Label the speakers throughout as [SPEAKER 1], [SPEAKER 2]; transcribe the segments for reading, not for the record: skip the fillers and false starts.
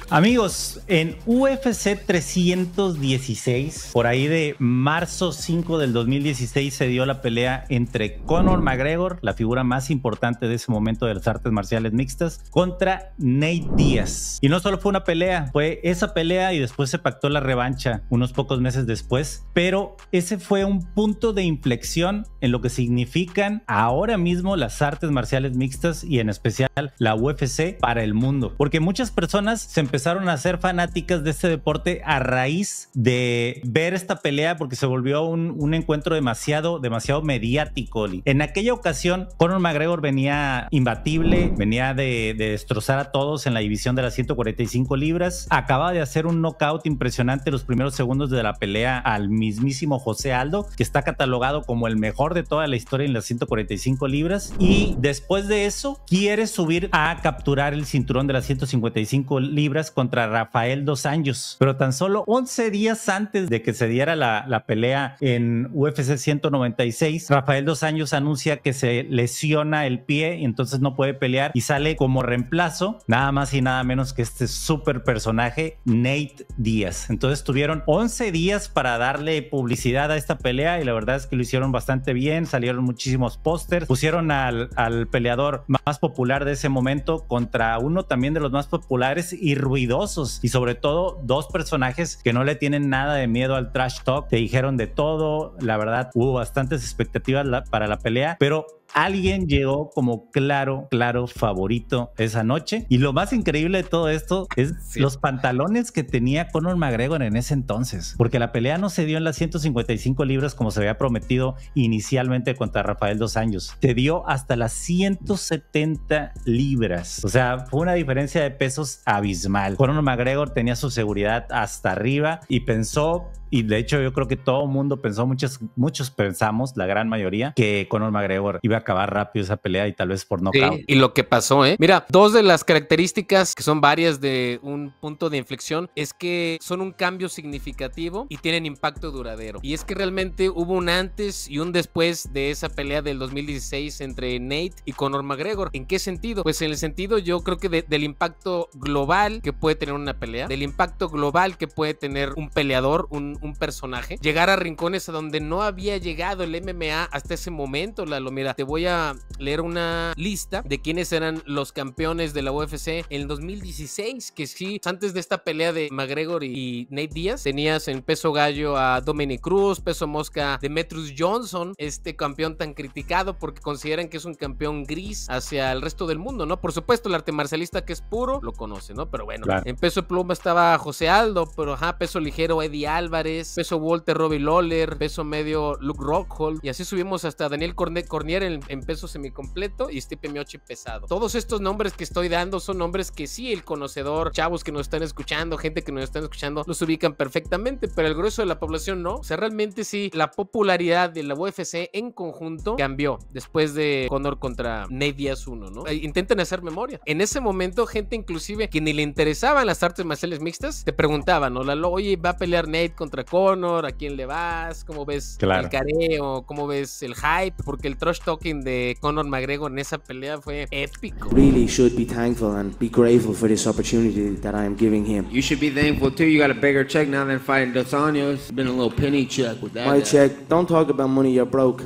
[SPEAKER 1] Amigos, en UFC 316, por ahí de marzo 5 del 2016, se dio la pelea entre Conor McGregor, la figura más importante de ese momento de las artes marciales mixtas, contra Nate Diaz. Y no solo fue una pelea, fue esa pelea y después se pactó la revancha unos pocos meses después, pero ese fue un punto de inflexión en lo que significan ahora mismo las artes marciales mixtas y en especial la UFC para el mundo, porque muchas personas se empezaron a ser fanáticas de este deporte a raíz de ver esta pelea, porque se volvió un encuentro demasiado mediático. En aquella ocasión Conor McGregor venía imbatible, venía de destrozar a todos en la división de las 145 libras, acaba de hacer un knockout impresionante los primeros segundos de la pelea al mismísimo José Aldo, que está catalogado como el mejor de toda la historia en las 145 libras, y después de eso quiere subir a capturar el cinturón de las 155 libras contra Rafael dos Anjos, pero tan solo 11 días antes de que se diera la pelea en UFC 196, Rafael dos Anjos anuncia que se lesiona el pie y entonces no puede pelear, y sale como reemplazo nada más y nada menos que este súper personaje Nate Diaz. Entonces tuvieron 11 días para darle publicidad a esta pelea y la verdad es que lo hicieron bastante bien, salieron muchísimos pósters, pusieron al peleador más popular de ese momento contra uno también de los más populares y ruidosos, y sobre todo dos personajes que no le tienen nada de miedo al trash talk, te dijeron de todo. La verdad hubo bastantes expectativas para la pelea, pero alguien llegó como claro favorito esa noche, y lo más increíble de todo esto es los pantalones que tenía Conor McGregor en ese entonces, porque la pelea no se dio en las 155 libras como se había prometido inicialmente contra Rafael dos Anjos, se dio hasta las 170 libras, o sea, fue una diferencia de pesos abismal. Conor McGregor tenía su seguridad hasta arriba y pensó, y de hecho yo creo que todo el mundo pensó, muchos pensamos, la gran mayoría, que Conor McGregor iba a acabar rápido esa pelea y tal vez por nocaut.
[SPEAKER 2] Sí, y lo que pasó, mira, dos de las características que son varias de un punto de inflexión es que son un cambio significativo y tienen impacto duradero. Y es que realmente hubo un antes y un después de esa pelea del 2016 entre Nate y Conor McGregor. ¿En qué sentido? Pues en el sentido, yo creo que del impacto global que puede tener una pelea, del impacto global que puede tener un peleador, un personaje, llegar a rincones a donde no había llegado el MMA hasta ese momento. Lalo, mira, te voy a leer una lista de quiénes eran los campeones de la UFC en el 2016, que sí, antes de esta pelea de McGregor y Nate Diaz, tenías en peso gallo a Dominick Cruz, peso mosca Demetrius Johnson, este campeón tan criticado porque consideran que es un campeón gris hacia el resto del mundo, ¿no? Por supuesto, el arte marcialista que es puro lo conoce, ¿no? Pero bueno, claro. En peso pluma estaba José Aldo, pero peso ligero Eddie Álvarez, peso welter Robbie Lawler, peso medio Luke Rockhold, y así subimos hasta Daniel Cormier en peso semicompleto y Stipe Miocic pesado. Todos estos nombres que estoy dando son nombres que sí, el conocedor, chavos que nos están escuchando, gente que nos están escuchando, los ubican perfectamente, pero el grueso de la población no. O sea, realmente sí, la popularidad de la UFC en conjunto cambió después de Conor contra Nate Diaz 1, ¿no? Intenten hacer memoria. En ese momento, gente inclusive que ni le interesaban las artes marciales mixtas, te preguntaban, ¿no? Lalo, oye, va a pelear Nate contra Conor, ¿a quién le vas? ¿Cómo ves el careo? ¿Cómo ves el hype? Porque el trash talking de Conor McGregor en esa pelea fue épico.
[SPEAKER 3] Really should be thankful and be grateful for this opportunity that I am giving him.
[SPEAKER 4] You should be thankful too. You got a bigger check now than fighting Dos Anjos. It's been a little penny check with that.
[SPEAKER 3] My check. Don't talk about money. You're broke.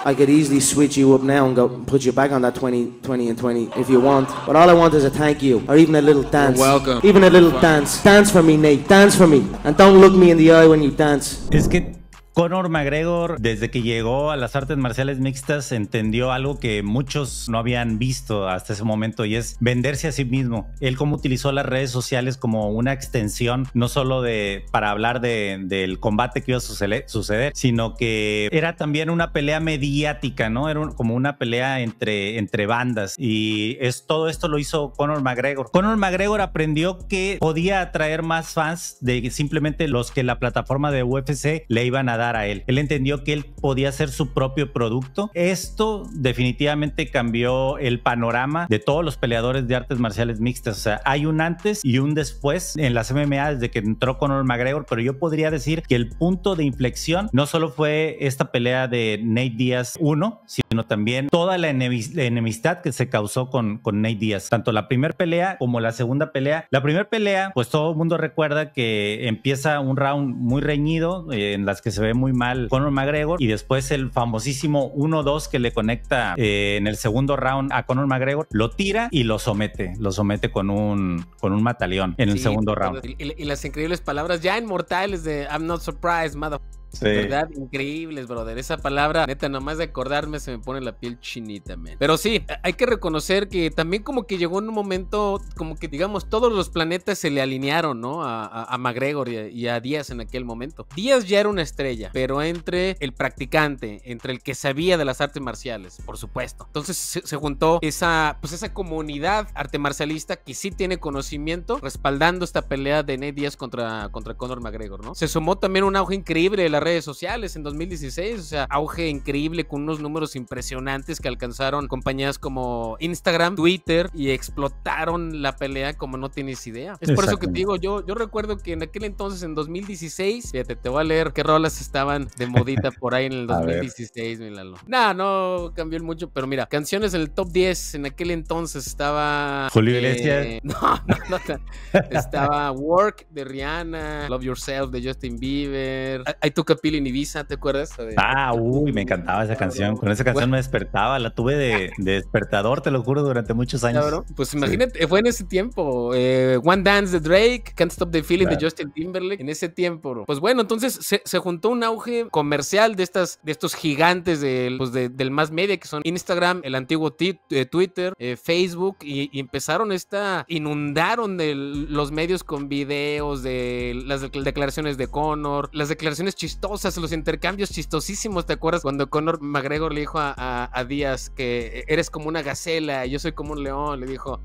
[SPEAKER 3] I could easily switch you up now and go put you back on that 20 and 20 if you want. But all I want is a thank you or even a little dance.
[SPEAKER 4] You're welcome.
[SPEAKER 3] Even a little dance. Dance for me, Nate. Dance for me. And don't look me in the eye when you dance.
[SPEAKER 1] Es que Conor McGregor, desde que llegó a las artes marciales mixtas, entendió algo que muchos no habían visto hasta ese momento, y es venderse a sí mismo. Él cómo utilizó las redes sociales como una extensión, no solo para hablar del combate que iba a suceder, sino que era también una pelea mediática, ¿no? Era como una pelea entre bandas, y todo esto lo hizo Conor McGregor. Conor McGregor aprendió que podía atraer más fans de simplemente los que la plataforma de UFC le iban a dar dar a él. Él entendió que él podía ser su propio producto. Esto definitivamente cambió el panorama de todos los peleadores de artes marciales mixtas. O sea, hay un antes y un después en las MMA desde que entró Conor McGregor, pero yo podría decir que el punto de inflexión no solo fue esta pelea de Nate Diaz 1, sino también toda la enemistad que se causó con Nate Diaz, tanto la primera pelea como la segunda pelea. La primera pelea, pues todo el mundo recuerda que empieza un round muy reñido, en las que se ve muy mal Conor McGregor, y después el famosísimo 1-2 que le conecta en el segundo round a Conor McGregor, lo tira y lo somete con un mataleón en el segundo round.
[SPEAKER 2] Y las increíbles palabras ya inmortales de I'm not surprised, mother.
[SPEAKER 1] Sí.
[SPEAKER 2] ¿Verdad? Increíbles, brother. Esa palabra, neta, nomás de acordarme se me pone la piel chinita, man. Pero sí, hay que reconocer que también como que llegó en un momento, como que digamos, todos los planetas se le alinearon, ¿no? A McGregor y a Díaz en aquel momento. Díaz ya era una estrella, pero entre el practicante, entre el que sabía de las artes marciales, por supuesto. Entonces se juntó esa comunidad arte marcialista que sí tiene conocimiento, respaldando esta pelea de Nate Díaz contra Conor McGregor, ¿no? Se sumó también un auge increíble de las redes sociales en 2016, o sea, auge increíble con unos números impresionantes que alcanzaron compañías como Instagram, Twitter, y explotaron la pelea como no tienes idea. Es por eso que te digo, yo recuerdo que en aquel entonces, en 2016, fíjate, te voy a leer qué rolas estaban de modita por ahí en el 2016, míralo. No cambió mucho, pero mira, canciones en el top 10 en aquel entonces estaba...
[SPEAKER 1] Julio Iglesias.
[SPEAKER 2] No. Estaba Work de Rihanna, Love Yourself de Justin Bieber, I Took a Pill in Ibiza, ¿te acuerdas?
[SPEAKER 1] Me encantaba esa canción. Con esa canción me despertaba, la tuve de despertador, te lo juro, durante muchos años.
[SPEAKER 2] Claro, pues imagínate, fue en ese tiempo. One Dance de Drake, Can't Stop the Feeling de Justin Timberlake, en ese tiempo, bro. Pues bueno, entonces se juntó un auge comercial de estos gigantes del mass media, que son Instagram, el antiguo Twitter, Facebook, y empezaron inundaron de los medios con videos de las declaraciones de Conor, las declaraciones chistosas, los intercambios chistosísimos. ¿Te acuerdas cuando Conor McGregor le dijo a Díaz que eres como una gacela y yo soy como un león? Le dijo,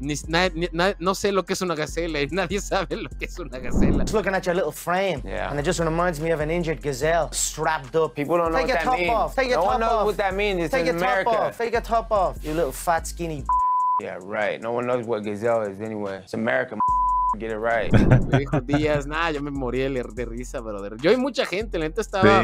[SPEAKER 2] no sé lo que es una gacela y nadie sabe lo que es una gacela.
[SPEAKER 5] Just looking at your little frame, and it just reminds me of an injured gazelle strapped up.
[SPEAKER 6] People don't know what that means.
[SPEAKER 5] No
[SPEAKER 6] one knows what that means. It's in America.
[SPEAKER 5] Take your top off, you little fat skinny.
[SPEAKER 6] Yeah, right. No one knows what gazelle is anyway. It's America. Get it right.
[SPEAKER 2] Me dijo Díaz, yo me morí de risa, brother. Yo y mucha gente, la neta estábamos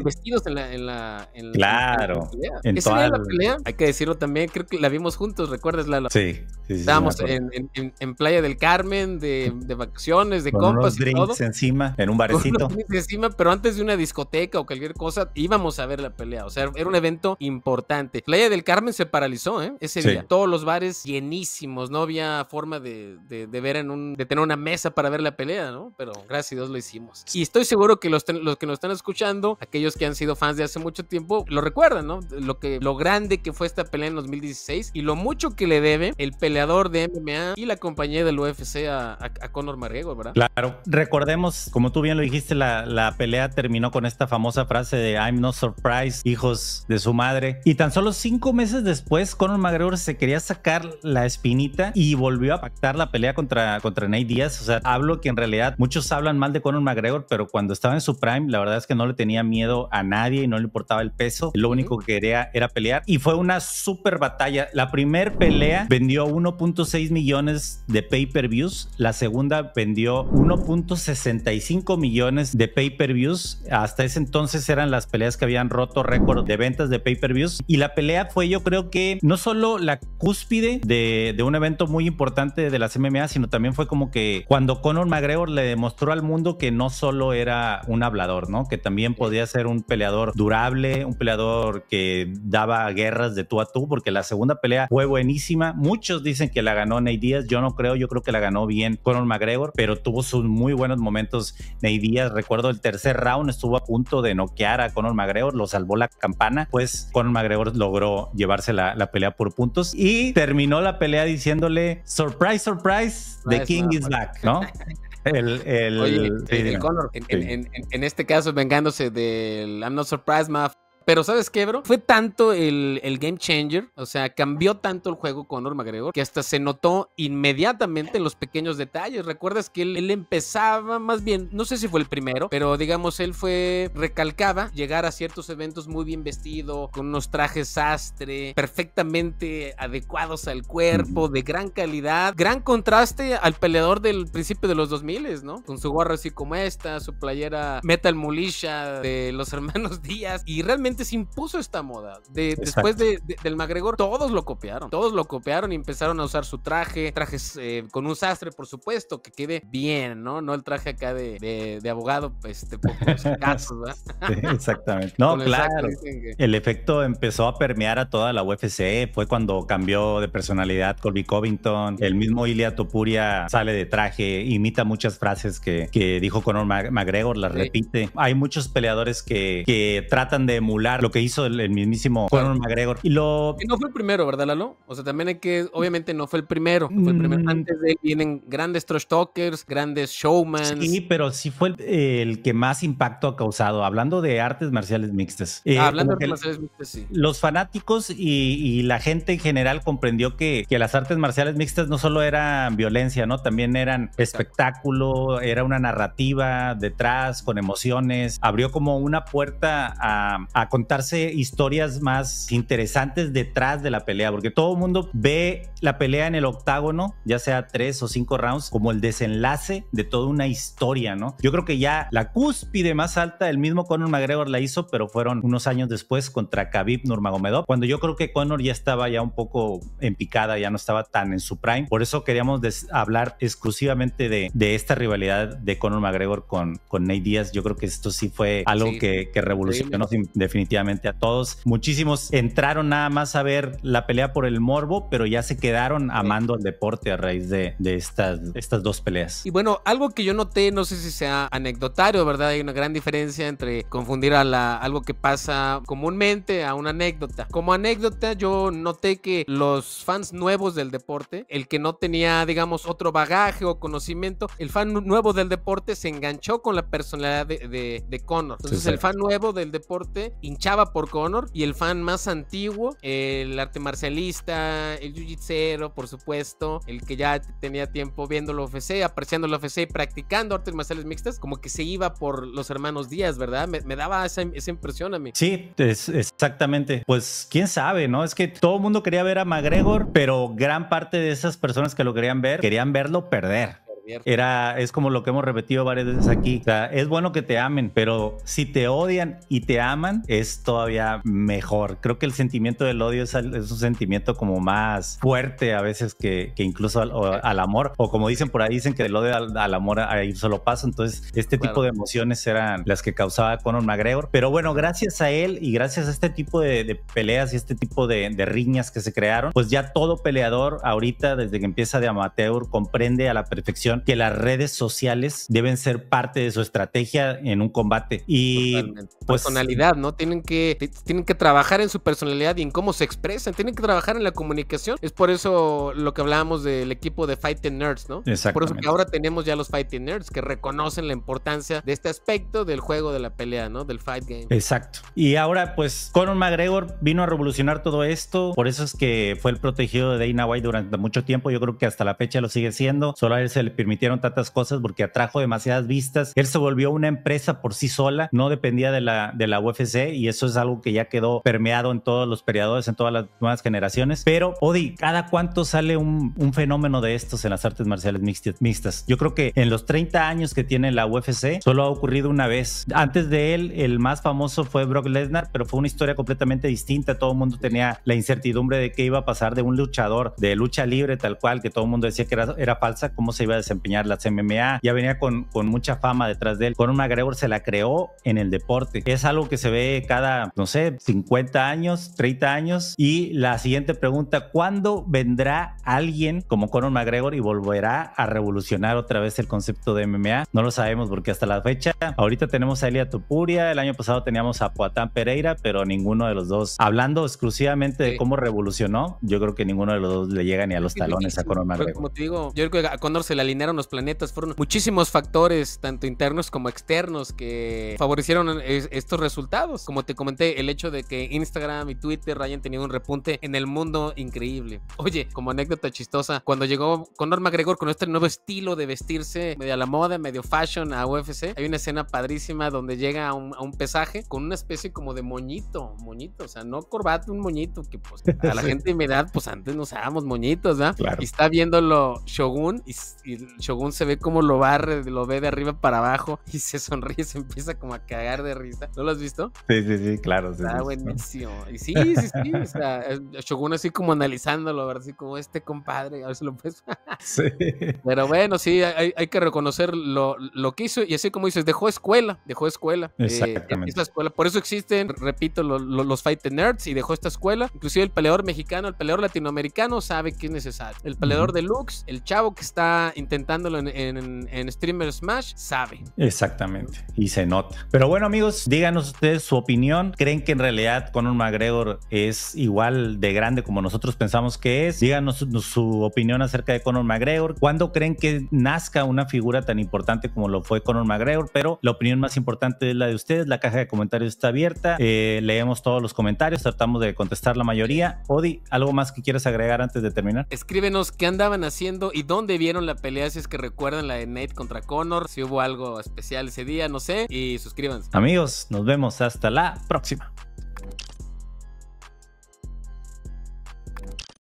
[SPEAKER 2] vestidos en la
[SPEAKER 1] claro.
[SPEAKER 2] pelea. Ese día de la pelea, hay que decirlo también, creo que la vimos juntos, ¿recuerdas, Lalo?
[SPEAKER 1] Sí.
[SPEAKER 2] Estábamos en Playa del Carmen, de vacaciones, de
[SPEAKER 1] con
[SPEAKER 2] compas
[SPEAKER 1] unos drinks encima, en un barecito.
[SPEAKER 2] Pero antes de una discoteca o cualquier cosa, íbamos a ver la pelea. O sea, era un evento importante. Playa del Carmen se paralizó, ese día. Todos los bares llenísimos, no había forma de ver de tener una mesa para ver la pelea, ¿no? Pero gracias a Dios lo hicimos. Y estoy seguro que los que nos están escuchando, aquellos que han sido fans de hace mucho tiempo, lo recuerdan, ¿no? Lo grande que fue esta pelea en 2016 y lo mucho que le debe el peleador de MMA y la compañía del UFC a Conor McGregor, ¿verdad?
[SPEAKER 1] Claro. Recordemos, como tú bien lo dijiste, la pelea terminó con esta famosa frase de I'm not surprised, hijos de su madre. Y tan solo 5 meses después, Conor McGregor se quería sacar la espinita y volvió a pactar la pelea contra Nate Díaz. O sea, hablo que en realidad muchos hablan mal de Conor McGregor, pero cuando estaba en su prime, la verdad es que no le tenía miedo a nadie y no le importaba el peso. Lo único que quería era pelear y fue una súper batalla. La primer pelea vendió 1.6 millones de pay-per-views. La segunda vendió 1.65 millones de pay-per-views. Hasta ese entonces eran las peleas que habían roto récord de ventas de pay-per-views. Y la pelea fue, yo creo que no solo la cúspide de un evento muy importante de las MMA, sino también fue como que cuando Conor McGregor le demostró al mundo que no solo era un hablador, ¿no? Que también podía ser un peleador durable, un peleador que daba guerras de tú a tú, porque la segunda pelea fue buenísima. Muchos dicen que la ganó Nate Díaz, yo no creo, yo creo que la ganó bien Conor McGregor, pero tuvo sus muy buenos momentos Nate Díaz. Recuerdo el tercer round, estuvo a punto de noquear a Conor McGregor, lo salvó la campana, pues Conor McGregor logró llevarse la pelea por puntos y terminó la pelea diciéndole surprise, surprise, the king is back, ¿no?
[SPEAKER 2] El Conor, en este caso vengándose del I'm not surprised, Pero ¿sabes qué, bro? Fue tanto el game changer, o sea, cambió tanto el juego Conor McGregor, que hasta se notó inmediatamente en los pequeños detalles. ¿Recuerdas que él empezaba, más bien, no sé si fue el primero, pero digamos, él recalcaba llegar a ciertos eventos muy bien vestido, con unos trajes sastre, perfectamente adecuados al cuerpo, de gran calidad, gran contraste al peleador del principio de los 2000, ¿no? Con su gorra así como esta, su playera Metal Mulisha de los hermanos Díaz, y realmente se impuso esta moda. Después del McGregor, todos lo copiaron y empezaron a usar su trajes con un sastre, por supuesto, que quede bien, ¿no? No el traje acá de abogado, por casos, ¿verdad?
[SPEAKER 1] Sí, exactamente. No, claro. El efecto empezó a permear a toda la UFC. Fue cuando cambió de personalidad Colby Covington. El mismo Ilia Topuria sale de traje, imita muchas frases que dijo Conor McGregor, las repite. Hay muchos peleadores que tratan de emular lo que hizo el mismísimo Conor McGregor. Y no
[SPEAKER 2] fue el primero, ¿verdad, Lalo? O sea, también obviamente no fue el primero. Fue el primero. Antes de él vienen grandes trash talkers, grandes showmans.
[SPEAKER 1] Sí, pero sí fue el que más impacto ha causado. Hablando de artes marciales mixtas.
[SPEAKER 2] Hablando de artes marciales mixtas, sí.
[SPEAKER 1] Los fanáticos y la gente en general comprendió que las artes marciales mixtas no solo eran violencia, ¿no? También eran espectáculo, era una narrativa detrás, con emociones. Abrió como una puerta a contarse historias más interesantes detrás de la pelea, porque todo el mundo ve la pelea en el octágono, ya sea 3 o 5 rounds, como el desenlace de toda una historia, ¿no? Yo creo que ya la cúspide más alta, el mismo Conor McGregor la hizo, pero fueron unos años después contra Khabib Nurmagomedov, cuando yo creo que Conor ya estaba ya un poco en picada, ya no estaba tan en su prime. Por eso queríamos hablar exclusivamente de esta rivalidad de Conor McGregor con Nate Diaz. Yo creo que esto sí fue algo que revolucionó definitivamente a todos. Muchísimos entraron nada más a ver la pelea por el morbo, pero ya se quedaron amando el deporte a raíz de estas dos peleas.
[SPEAKER 2] Y bueno, algo que yo noté, no sé si sea anecdotario, ¿verdad? Hay una gran diferencia entre confundir algo que pasa comúnmente a una anécdota. Como anécdota, yo noté que los fans nuevos del deporte, el que no tenía, digamos, otro bagaje o conocimiento, el fan nuevo del deporte se enganchó con la personalidad de Conor. Entonces, el fan nuevo del deporte hinchaba por Conor, y el fan más antiguo, el arte marcialista, el jiu-jitsero, por supuesto, el que ya tenía tiempo viendo la UFC, apreciando la UFC y practicando artes marciales mixtas, como que se iba por los hermanos Díaz, ¿verdad? Me daba esa impresión a mí.
[SPEAKER 1] Sí, exactamente. Pues quién sabe, ¿no? Es que todo el mundo quería ver a McGregor, pero gran parte de esas personas que lo querían verlo perder. Es como lo que hemos repetido varias veces aquí. O sea, es bueno que te amen, pero si te odian y te aman, es todavía mejor. Creo que el sentimiento del odio es un sentimiento como más fuerte a veces que incluso al amor. O como dicen por ahí, dicen que del odio al amor ahí solo pasa. Entonces, tipo de emociones eran las que causaba Conor McGregor. Pero bueno, gracias a él y gracias a este tipo de peleas y este tipo de riñas que se crearon, pues ya todo peleador ahorita, desde que empieza de amateur, comprende a la perfección que las redes sociales deben ser parte de su estrategia en un combate. Y
[SPEAKER 2] totalmente. Pues personalidad, ¿no? Tienen que trabajar en su personalidad y en cómo se expresan, tienen que trabajar en la comunicación. Es por eso lo que hablábamos del equipo de Fighting Nerds, ¿no?
[SPEAKER 1] Exactamente.
[SPEAKER 2] Por eso que ahora tenemos ya los Fighting Nerds que reconocen la importancia de este aspecto del juego de la pelea, ¿no? Del fight game.
[SPEAKER 1] Exacto. Y ahora, pues, Conor McGregor vino a revolucionar todo esto. Por eso es que fue el protegido de Dana White durante mucho tiempo. Yo creo que hasta la fecha lo sigue siendo. Solo a él se le permitieron tantas cosas porque atrajo demasiadas vistas. Él se volvió una empresa por sí sola, no dependía de la UFC, y eso es algo que ya quedó permeado en todos los peleadores, en todas las nuevas generaciones. Pero, Odi, ¿cada cuánto sale un fenómeno de estos en las artes marciales mixtas? Yo creo que en los 30 años que tiene la UFC solo ha ocurrido una vez. Antes de él, el más famoso fue Brock Lesnar, pero fue una historia completamente distinta. Todo el mundo tenía la incertidumbre de qué iba a pasar de un luchador de lucha libre tal cual, que todo el mundo decía que era falsa, cómo se iba a desempeñar las MMA. Ya venía con mucha fama detrás de él. Conor McGregor se la creó en el deporte. Es algo que se ve cada, no sé, 50 años, 30 años. Y la siguiente pregunta, ¿cuándo vendrá alguien como Conor McGregor y volverá a revolucionar otra vez el concepto de MMA? No lo sabemos porque hasta la fecha, ahorita tenemos a Ilia Topuria, el año pasado teníamos a Poatan Pereira, pero ninguno de los dos, hablando exclusivamente de cómo revolucionó, yo creo que ninguno de los dos le llega ni a los talones a Conor McGregor.
[SPEAKER 2] Como te digo, yo creo que a Conor se le alineó alinearon los planetas, fueron muchísimos factores, tanto internos como externos, que favorecieron estos resultados. Como te comenté, el hecho de que Instagram y Twitter hayan tenido un repunte en el mundo increíble. Oye, como anécdota chistosa, cuando llegó Conor McGregor con este nuevo estilo de vestirse, medio a la moda, medio fashion a UFC, hay una escena padrísima donde llega a un pesaje con una especie como de moñito, o sea, no corbata, un moñito, que pues a la gente de mi edad, pues antes no usábamos moñitos, ¿verdad?
[SPEAKER 1] Claro.
[SPEAKER 2] Y está viéndolo Shogun, y Shogun se ve como lo barre, lo ve de arriba para abajo, y se sonríe, se empieza como a cagar de risa. ¿No lo has visto?
[SPEAKER 1] Sí, claro. Sí,
[SPEAKER 2] Está buenísimo. Y sí, o sea, Shogun así como analizándolo, ¿verdad? Así como compadre, a ver si lo puedes.
[SPEAKER 1] Sí.
[SPEAKER 2] Pero bueno, sí, hay que reconocer lo que hizo, y así como dices, dejó escuela.
[SPEAKER 1] Exactamente.
[SPEAKER 2] Esta escuela, por eso existen, repito, los Fight Nerds, y dejó esta escuela. Inclusive el peleador mexicano, el peleador latinoamericano sabe que es necesario. El peleador deluxe, el chavo que está intentándolo en Streamer Smash, sabe.
[SPEAKER 1] Exactamente, y se nota. Pero bueno, amigos, díganos ustedes su opinión. ¿Creen que en realidad Conor McGregor es igual de grande como nosotros pensamos que es? Díganos su opinión acerca de Conor McGregor. ¿Cuándo creen que nazca una figura tan importante como lo fue Conor McGregor? Pero la opinión más importante es la de ustedes. La caja de comentarios está abierta. Leemos todos los comentarios, tratamos de contestar la mayoría. Odi, ¿algo más que quieras agregar antes de terminar?
[SPEAKER 2] Escríbenos qué andaban haciendo y dónde vieron la pelea, si es que recuerdan la de Nate contra Conor, si hubo algo especial ese día, no sé, y suscríbanse.
[SPEAKER 1] Amigos, nos vemos hasta la próxima.